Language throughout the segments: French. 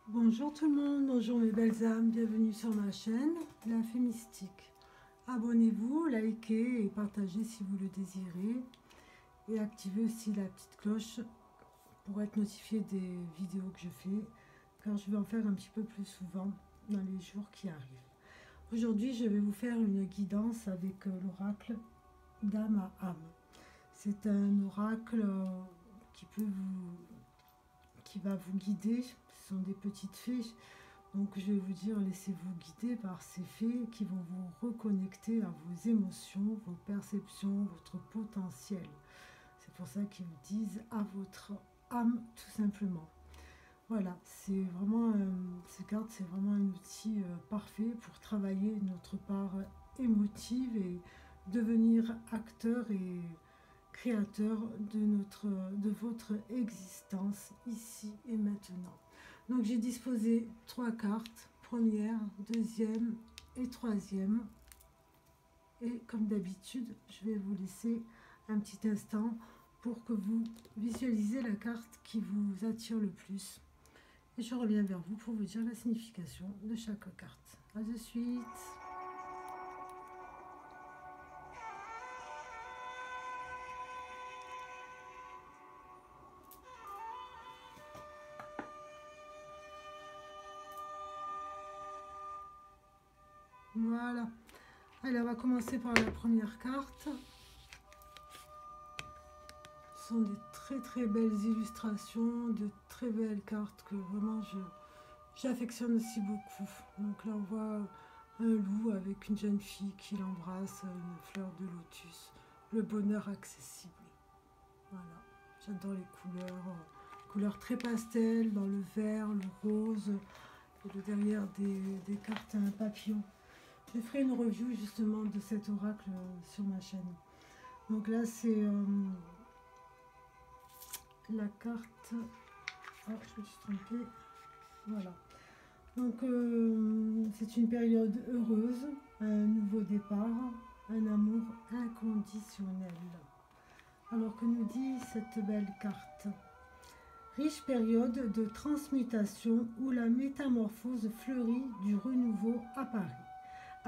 Bonjour tout le monde, bonjour mes belles âmes, bienvenue sur ma chaîne, La Fée Mystique. Abonnez-vous, likez et partagez si vous le désirez. Et activez aussi la petite cloche pour être notifié des vidéos que je fais, car je vais en faire un petit peu plus souvent dans les jours qui arrivent. Aujourd'hui, je vais vous faire une guidance avec l'oracle d'âme à âme. C'est un oracle qui va vous guider. Ce sont des petites fées, donc je vais vous dire, laissez-vous guider par ces fées qui vont vous reconnecter à vos émotions, vos perceptions, votre potentiel. C'est pour ça qu'ils vous disent à votre âme, tout simplement. Voilà, c'est vraiment, ces cartes, c'est vraiment un outil parfait pour travailler notre part émotive et devenir acteur et créateur de votre existence ici et maintenant. Donc j'ai disposé 3 cartes, première, deuxième et troisième. Et comme d'habitude, je vais vous laisser un petit instant pour que vous visualisez la carte qui vous attire le plus. Et je reviens vers vous pour vous dire la signification de chaque carte. A de suite. Voilà. Allez, on va commencer par la première carte. Ce sont des très belles illustrations, de très belles cartes que vraiment j'affectionne aussi beaucoup. Donc là on voit un loup avec une jeune fille qui l'embrasse, une fleur de lotus, le bonheur accessible. Voilà, j'adore les couleurs très pastel, dans le vert, le rose, et le derrière des cartes à un papillon. Je ferai une review justement de cet oracle sur ma chaîne. Donc là c'est la carte... Ah, je me suis trompée. Voilà. Donc c'est une période heureuse, un nouveau départ, un amour inconditionnel. Alors que nous dit cette belle carte? Riche période de transmutation où la métamorphose fleurit du renouveau apparaît.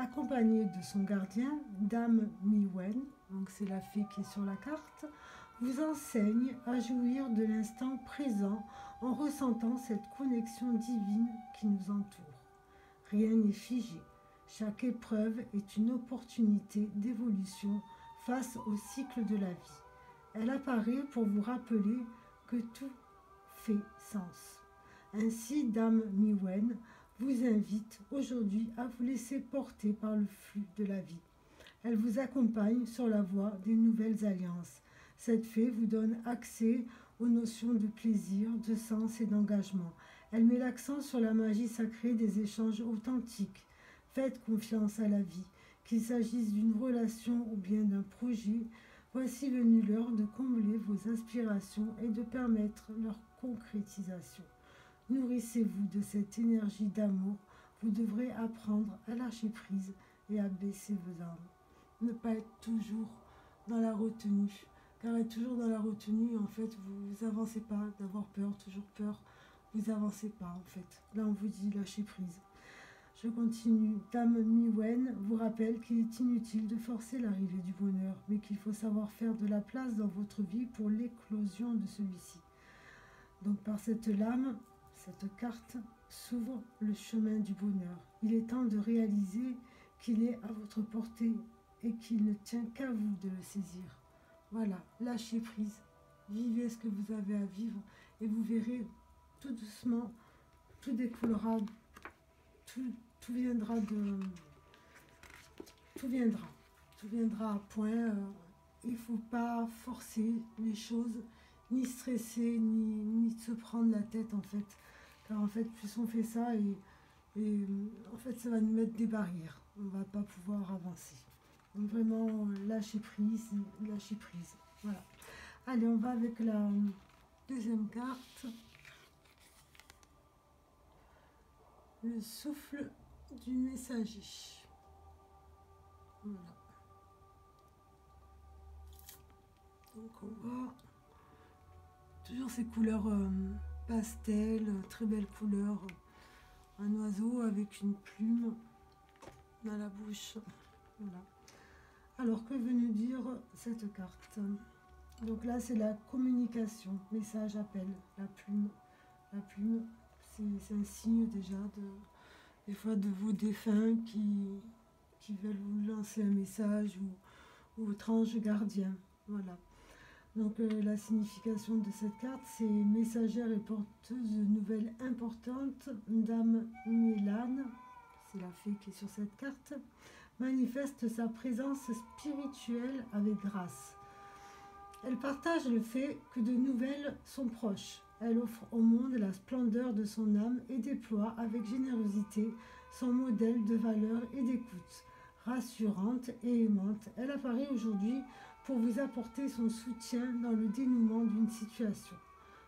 Accompagnée de son gardien, Dame Miwen, donc c'est la fée qui est sur la carte, vous enseigne à jouir de l'instant présent en ressentant cette connexion divine qui nous entoure. Rien n'est figé. Chaque épreuve est une opportunité d'évolution face au cycle de la vie. Elle apparaît pour vous rappeler que tout fait sens. Ainsi, Dame Miwen vous invite aujourd'hui à vous laisser porter par le flux de la vie. Elle vous accompagne sur la voie des nouvelles alliances. Cette fée vous donne accès aux notions de plaisir, de sens et d'engagement. Elle met l'accent sur la magie sacrée des échanges authentiques. Faites confiance à la vie, qu'il s'agisse d'une relation ou bien d'un projet. Voici venue l'heure de combler vos aspirations et de permettre leur concrétisation. Nourrissez-vous de cette énergie d'amour. Vous devrez apprendre à lâcher prise et à baisser vos armes. Ne pas être toujours dans la retenue. Car être toujours dans la retenue, en fait, vous avancez pas, d'avoir peur, toujours peur, vous avancez pas, en fait. Là, on vous dit lâcher prise. Je continue. Dame Miwen vous rappelle qu'il est inutile de forcer l'arrivée du bonheur, mais qu'il faut savoir faire de la place dans votre vie pour l'éclosion de celui-ci. Donc, par cette lame, cette carte s'ouvre le chemin du bonheur. Il est temps de réaliser qu'il est à votre portée et qu'il ne tient qu'à vous de le saisir. Voilà, lâchez prise, vivez ce que vous avez à vivre et vous verrez tout doucement, tout découlera, tout viendra tout viendra à point. Il ne faut pas forcer les choses, ni stresser, ni se prendre la tête en fait. Car en fait, plus on fait ça, et en fait, ça va nous mettre des barrières. On ne va pas pouvoir avancer. Donc vraiment, lâcher prise, lâcher prise. Voilà. Allez, on va avec la deuxième carte. Le souffle du messager. Voilà. Donc on voit toujours ces couleurs pastel, très belles couleurs, un oiseau avec une plume dans la bouche. Voilà. Alors, que veut nous dire cette carte? Donc là, c'est la communication, message, appel, la plume. La plume, c'est un signe déjà des fois de vos défunts qui veulent vous lancer un message ou votre ange gardien. Voilà. Donc la signification de cette carte, c'est messagère et porteuse de nouvelles importantes. Dame Nélane, c'est la fée qui est sur cette carte, manifeste sa présence spirituelle avec grâce. Elle partage le fait que de nouvelles sont proches. Elle offre au monde la splendeur de son âme et déploie avec générosité son modèle de valeur et d'écoute. Rassurante et aimante, elle apparaît aujourd'hui pour vous apporter son soutien dans le dénouement d'une situation.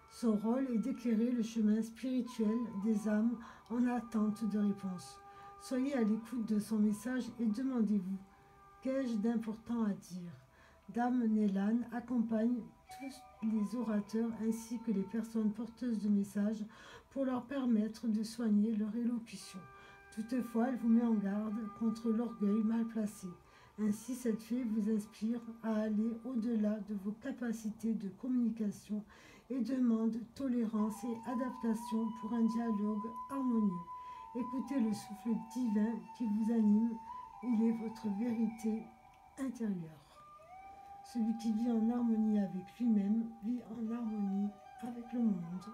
Son rôle est d'éclairer le chemin spirituel des âmes en attente de réponse. Soyez à l'écoute de son message et demandez-vous, qu'ai-je d'important à dire? Dame Nélane accompagne tous les orateurs ainsi que les personnes porteuses de messages pour leur permettre de soigner leur élocution. Toutefois, elle vous met en garde contre l'orgueil mal placé. Ainsi, cette fée vous inspire à aller au-delà de vos capacités de communication et demande tolérance et adaptation pour un dialogue harmonieux. Écoutez le souffle divin qui vous anime, il est votre vérité intérieure. Celui qui vit en harmonie avec lui-même vit en harmonie avec le monde.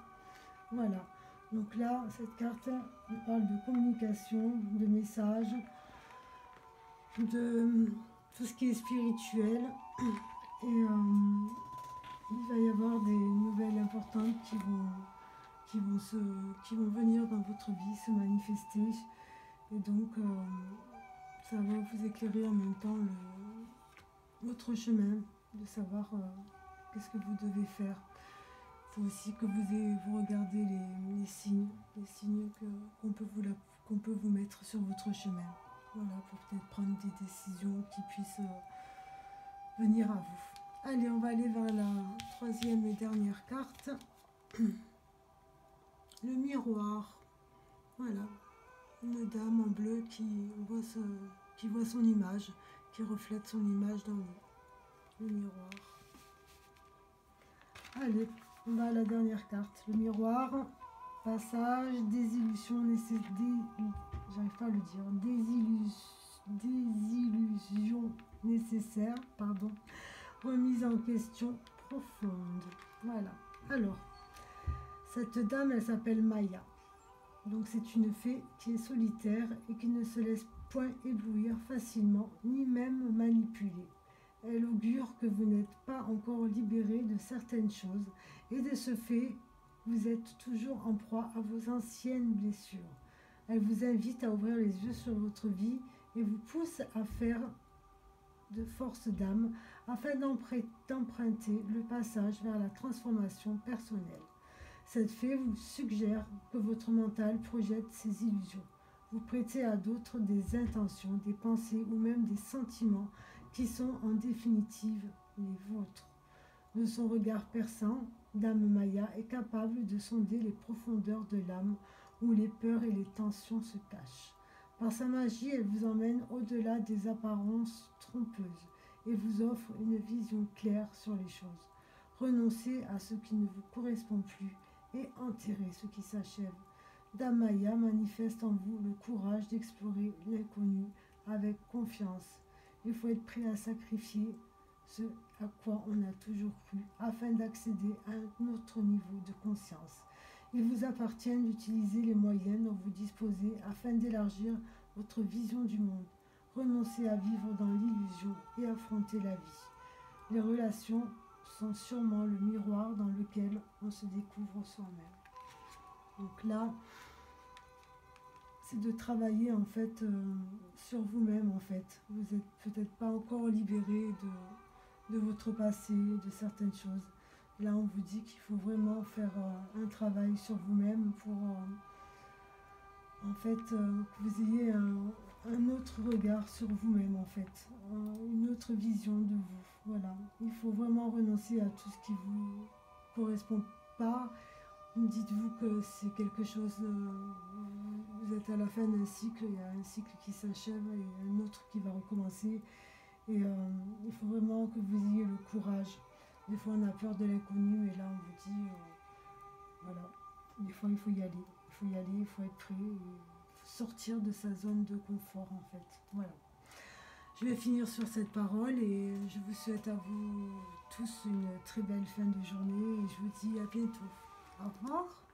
Voilà. Donc là, cette carte nous parle de communication, de messages, de tout ce qui est spirituel. Et il va y avoir des nouvelles importantes qui vont venir dans votre vie, se manifester. Et donc, ça va vous éclairer en même temps votre chemin, de savoir qu'est-ce que vous devez faire. Il faut aussi que vous regardez les signes qu'on peut vous mettre sur votre chemin. Voilà, pour peut-être prendre des décisions qui puissent venir à vous. Allez, on va aller vers la troisième et dernière carte. Le miroir. Voilà, une dame en bleu qui voit son image, qui reflète son image dans le miroir. Allez, on va à la dernière carte. Le miroir, passage, désillusion, j'arrive pas à le dire, désillusion nécessaire, pardon, remise en question profonde. Voilà. Alors, cette dame, elle s'appelle Maya. Donc c'est une fée qui est solitaire et qui ne se laisse point éblouir facilement, ni même manipuler. Elle augure que vous n'êtes pas encore libéré de certaines choses et de ce fait, vous êtes toujours en proie à vos anciennes blessures. Elle vous invite à ouvrir les yeux sur votre vie et vous pousse à faire de force d'âme afin d'emprunter le passage vers la transformation personnelle. Cette fée vous suggère que votre mental projette ses illusions. Vous prêtez à d'autres des intentions, des pensées ou même des sentiments qui sont en définitive les vôtres. De son regard perçant, Dame Maya est capable de sonder les profondeurs de l'âme où les peurs et les tensions se cachent. Par sa magie, elle vous emmène au-delà des apparences trompeuses et vous offre une vision claire sur les choses. Renoncez à ce qui ne vous correspond plus et enterrez ce qui s'achève. Dame Maya manifeste en vous le courage d'explorer l'inconnu avec confiance. Il faut être prêt à sacrifier ce à quoi on a toujours cru afin d'accéder à un autre niveau de conscience. Il vous appartient d'utiliser les moyens dont vous disposez afin d'élargir votre vision du monde. Renoncez à vivre dans l'illusion et affronter la vie. Les relations sont sûrement le miroir dans lequel on se découvre soi-même. Donc là, c'est de travailler en fait sur vous-même en fait. Vous n'êtes peut-être pas encore libéré de votre passé, de certaines choses. Là, on vous dit qu'il faut vraiment faire un travail sur vous-même pour en fait que vous ayez un autre regard sur vous-même en fait, une autre vision de vous. Voilà, il faut vraiment renoncer à tout ce qui vous correspond pas. Dites-vous que c'est quelque chose, vous vous êtes à la fin d'un cycle, il y a un cycle qui s'achève et un autre qui va recommencer. Et il faut vraiment que vous ayez le courage. Des fois, on a peur de l'inconnu, mais là, on vous dit, voilà, des fois, il faut y aller. Il faut y aller, il faut être prêt, il faut sortir de sa zone de confort, en fait. Voilà. Je vais finir sur cette parole et je vous souhaite à vous tous une très belle fin de journée et je vous dis à bientôt. Au revoir.